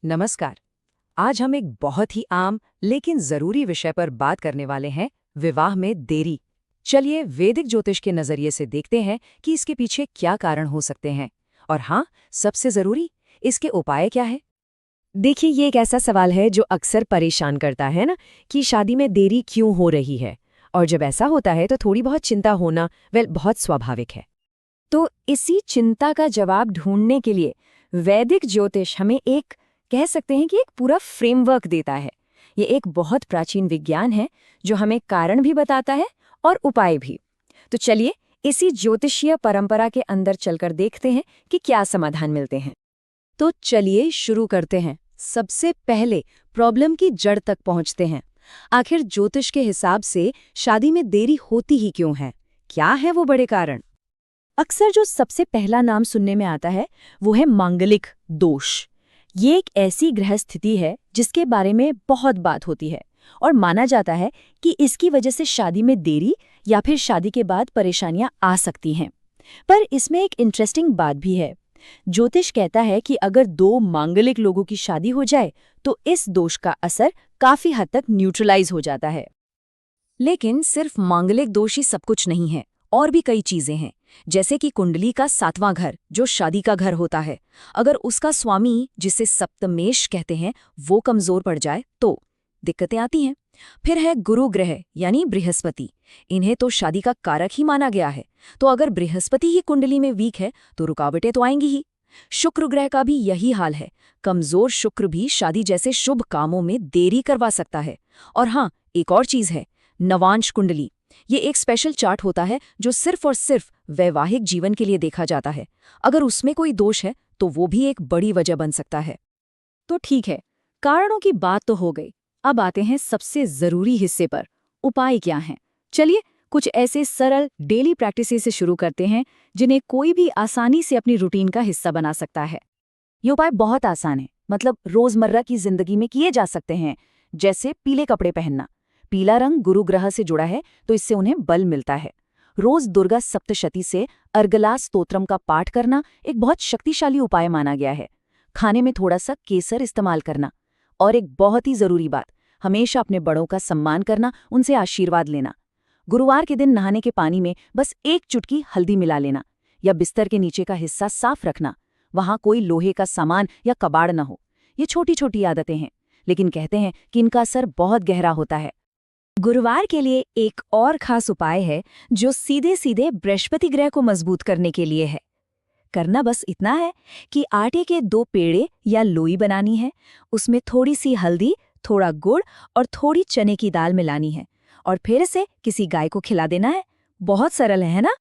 नमस्कार। आज हम एक बहुत ही आम लेकिन जरूरी विषय पर बात करने वाले हैं, विवाह में देरी। चलिए वैदिक ज्योतिष के नजरिए से देखते हैं कि इसके पीछे क्या कारण हो सकते हैं। और हाँ, सबसे जरूरी, इसके उपाय क्या है। देखिए, ये एक ऐसा सवाल है जो अक्सर परेशान करता है ना, कि शादी में देरी क्यों हो रही है। और जब ऐसा होता है तो थोड़ी बहुत चिंता होना बहुत स्वाभाविक है। तो इसी चिंता का जवाब ढूंढने के लिए वैदिक ज्योतिष हमें एक कह सकते हैं कि एक पूरा फ्रेमवर्क देता है। ये एक बहुत प्राचीन विज्ञान है जो हमें कारण भी बताता है और उपाय भी। तो चलिए इसी ज्योतिषीय परंपरा के अंदर चलकर देखते हैं कि क्या समाधान मिलते हैं। तो चलिए शुरू करते हैं। सबसे पहले प्रॉब्लम की जड़ तक पहुंचते हैं। आखिर ज्योतिष के हिसाब से शादी में देरी होती ही क्यों है? क्या है वो बड़े कारण? अक्सर जो सबसे पहला नाम सुनने में आता है वो है मांगलिक दोष। ये एक ऐसी ग्रह स्थिति है जिसके बारे में बहुत बात होती है और माना जाता है कि इसकी वजह से शादी में देरी या फिर शादी के बाद परेशानियां आ सकती हैं। पर इसमें एक इंटरेस्टिंग बात भी है। ज्योतिष कहता है कि अगर दो मांगलिक लोगों की शादी हो जाए तो इस दोष का असर काफी हद तक न्यूट्रलाइज हो जाता है। लेकिन सिर्फ मांगलिक दोष ही सब कुछ नहीं है, और भी कई चीजें हैं। जैसे कि कुंडली का 7वां घर, जो शादी का घर होता है, अगर उसका स्वामी, जिसे सप्तमेश कहते हैं, वो कमजोर पड़ जाए तो दिक्कतें आती हैं। फिर है गुरु ग्रह यानी बृहस्पति। इन्हें तो शादी का कारक ही माना गया है। तो अगर बृहस्पति ही कुंडली में वीक है तो रुकावटें तो आएंगी ही। शुक्र ग्रह का भी यही हाल है। कमजोर शुक्र भी शादी जैसे शुभ कामों में देरी करवा सकता है। और हाँ, एक और चीज है, नवांश कुंडली। ये एक स्पेशल चार्ट होता है जो सिर्फ और सिर्फ वैवाहिक जीवन के लिए देखा जाता है। अगर उसमें कोई दोष है तो वो भी एक बड़ी वजह बन सकता है। तो ठीक है, कारणों की बात तो हो गई। अब आते हैं सबसे जरूरी हिस्से पर, उपाय क्या हैं। चलिए कुछ ऐसे सरल डेली प्रैक्टिसेस से शुरू करते हैं जिन्हें कोई भी आसानी से अपनी रूटीन का हिस्सा बना सकता है। ये उपाय बहुत आसान है, मतलब रोजमर्रा की जिंदगी में किए जा सकते हैं। जैसे पीले कपड़े पहनना। पीला रंग गुरु ग्रह से जुड़ा है तो इससे उन्हें बल मिलता है। रोज दुर्गा सप्तशती से अर्गला स्तोत्रम का पाठ करना एक बहुत शक्तिशाली उपाय माना गया है। खाने में थोड़ा सा केसर इस्तेमाल करना। और एक बहुत ही जरूरी बात, हमेशा अपने बड़ों का सम्मान करना, उनसे आशीर्वाद लेना। गुरुवार के दिन नहाने के पानी में बस एक चुटकी हल्दी मिला लेना, या बिस्तर के नीचे का हिस्सा साफ रखना, वहां कोई लोहे का सामान या कबाड़ न हो। ये छोटी छोटी आदतें हैं, लेकिन कहते हैं कि इनका असर बहुत गहरा होता है। गुरुवार के लिए एक और खास उपाय है जो सीधे सीधे बृहस्पति ग्रह को मजबूत करने के लिए है। करना बस इतना है कि आटे के 2 पेड़े या लोई बनानी है, उसमें थोड़ी सी हल्दी, थोड़ा गुड़ और थोड़ी चने की दाल मिलानी है और फिर इसे किसी गाय को खिला देना है। बहुत सरल है ना?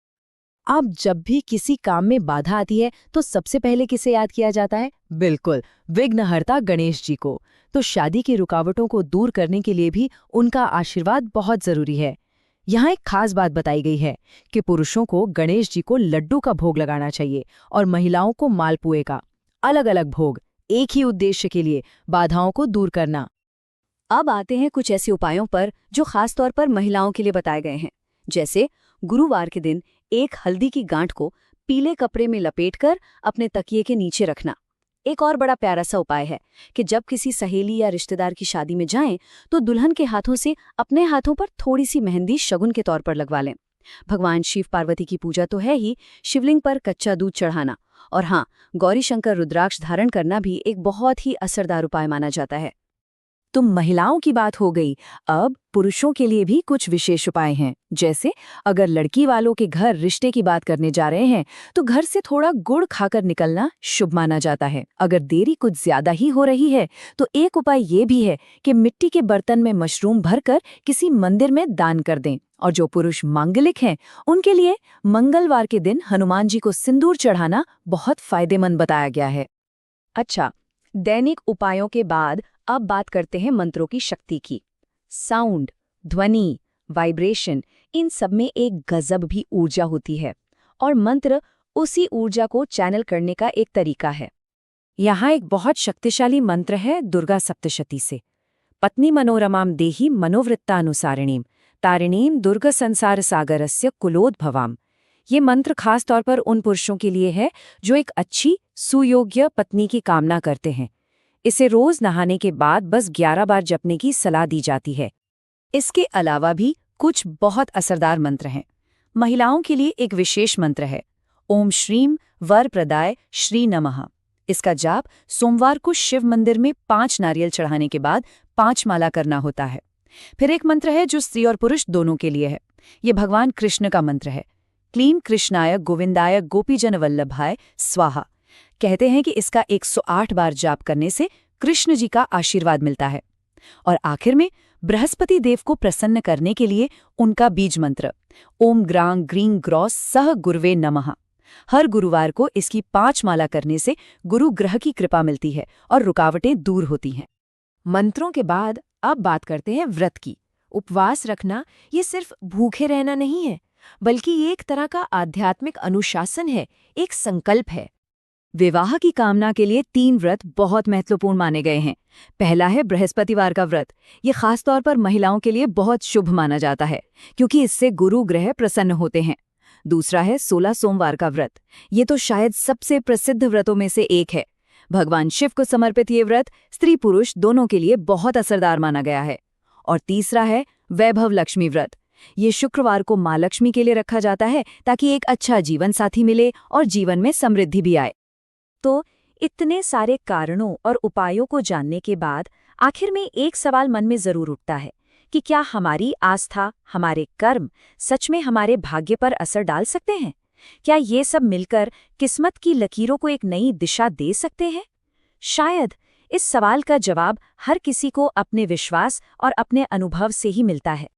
अब जब भी किसी काम में बाधा आती है तो सबसे पहले किसे याद किया जाता है? बिल्कुल, विघ्नहर्ता गणेश जी को। तो शादी की रुकावटों को दूर करने के लिए भी उनका आशीर्वाद बहुत जरूरी है। यहाँ एक खास बात बताई गई है कि पुरुषों को गणेश जी को लड्डू का भोग लगाना चाहिए और महिलाओं को मालपुए का। अलग अलग भोग, एक ही उद्देश्य के लिए, बाधाओं को दूर करना। अब आते हैं कुछ ऐसे उपायों पर जो खास तौर पर महिलाओं के लिए बताए गए हैं। जैसे गुरुवार के दिन एक हल्दी की गांठ को पीले कपड़े में लपेटकर अपने तकिए के नीचे रखना। एक और बड़ा प्यारा सा उपाय है कि जब किसी सहेली या रिश्तेदार की शादी में जाएं तो दुल्हन के हाथों से अपने हाथों पर थोड़ी सी मेहंदी शगुन के तौर पर लगवा लें। भगवान शिव पार्वती की पूजा तो है ही, शिवलिंग पर कच्चा दूध चढ़ाना और हाँ, गौरी शंकर रुद्राक्ष धारण करना भी एक बहुत ही असरदार उपाय माना जाता है। तो महिलाओं की बात हो गई, अब पुरुषों के लिए भी कुछ विशेष उपाय हैं। जैसे अगर लड़की वालों के घर रिश्ते की बात करने जा रहे हैं तो घर से थोड़ा गुड़ खाकर निकलना शुभ माना जाता है। अगर देरी कुछ ज्यादा ही हो रही है तो एक उपाय ये भी है कि मिट्टी के बर्तन में मशरूम भरकर किसी मंदिर में दान कर दें। और जो पुरुष मांगलिक हैं उनके लिए मंगलवार के दिन हनुमान जी को सिंदूर चढ़ाना बहुत फायदेमंद बताया गया है। अच्छा, दैनिक उपायों के बाद अब बात करते हैं मंत्रों की शक्ति की। साउंड, ध्वनि, वाइब्रेशन, इन सब में एक गजब भी ऊर्जा होती है और मंत्र उसी ऊर्जा को चैनल करने का एक तरीका है। यहाँ एक बहुत शक्तिशाली मंत्र है दुर्गा सप्तशती से। पत्नी मनोरमाम देहि मनोवृत्तानुसारिणीम तारिणीम दुर्ग संसार सागरस्य कुलोद्भवाम। ये मंत्र खास तौर पर उन पुरुषों के लिए है जो एक अच्छी सुयोग्य पत्नी की कामना करते हैं। इसे रोज नहाने के बाद बस 11 बार जपने की सलाह दी जाती है। इसके अलावा भी कुछ बहुत असरदार मंत्र हैं। महिलाओं के लिए एक विशेष मंत्र है, ओम श्रीम वर प्रदाय श्री नमः। इसका जाप सोमवार को शिव मंदिर में 5 नारियल चढ़ाने के बाद 5 माला करना होता है। फिर एक मंत्र है जो स्त्री और पुरुष दोनों के लिए है। ये भगवान कृष्ण का मंत्र है, क्लीं कृष्णाय गोविंदाय गोपीजन वल्लभाय स्वाहा। कहते हैं कि इसका 108 बार जाप करने से कृष्ण जी का आशीर्वाद मिलता है। और आखिर में बृहस्पति देव को प्रसन्न करने के लिए उनका बीज मंत्र, ओम ग्रां ग्रीं ग्रॉस सह गुरुवे नमः। हर गुरुवार को इसकी 5 माला करने से गुरु ग्रह की कृपा मिलती है और रुकावटें दूर होती हैं। मंत्रों के बाद अब बात करते हैं व्रत की। उपवास रखना ये सिर्फ भूखे रहना नहीं है, बल्कि ये एक तरह का आध्यात्मिक अनुशासन है, एक संकल्प है। विवाह की कामना के लिए 3 व्रत बहुत महत्वपूर्ण माने गए हैं। पहला है बृहस्पतिवार का व्रत। ये खासतौर पर महिलाओं के लिए बहुत शुभ माना जाता है, क्योंकि इससे गुरु ग्रह प्रसन्न होते हैं। दूसरा है 16 सोमवार का व्रत। ये तो शायद सबसे प्रसिद्ध व्रतों में से एक है। भगवान शिव को समर्पित ये व्रत स्त्री पुरुष दोनों के लिए बहुत असरदार माना गया है। और तीसरा है वैभव लक्ष्मी व्रत। ये शुक्रवार को माँ लक्ष्मी के लिए रखा जाता है, ताकि एक अच्छा जीवन साथी मिले और जीवन में समृद्धि भी आए। तो इतने सारे कारणों और उपायों को जानने के बाद आखिर में एक सवाल मन में जरूर उठता है कि क्या हमारी आस्था, हमारे कर्म सच में हमारे भाग्य पर असर डाल सकते हैं? क्या ये सब मिलकर किस्मत की लकीरों को एक नई दिशा दे सकते हैं? शायद इस सवाल का जवाब हर किसी को अपने विश्वास और अपने अनुभव से ही मिलता है।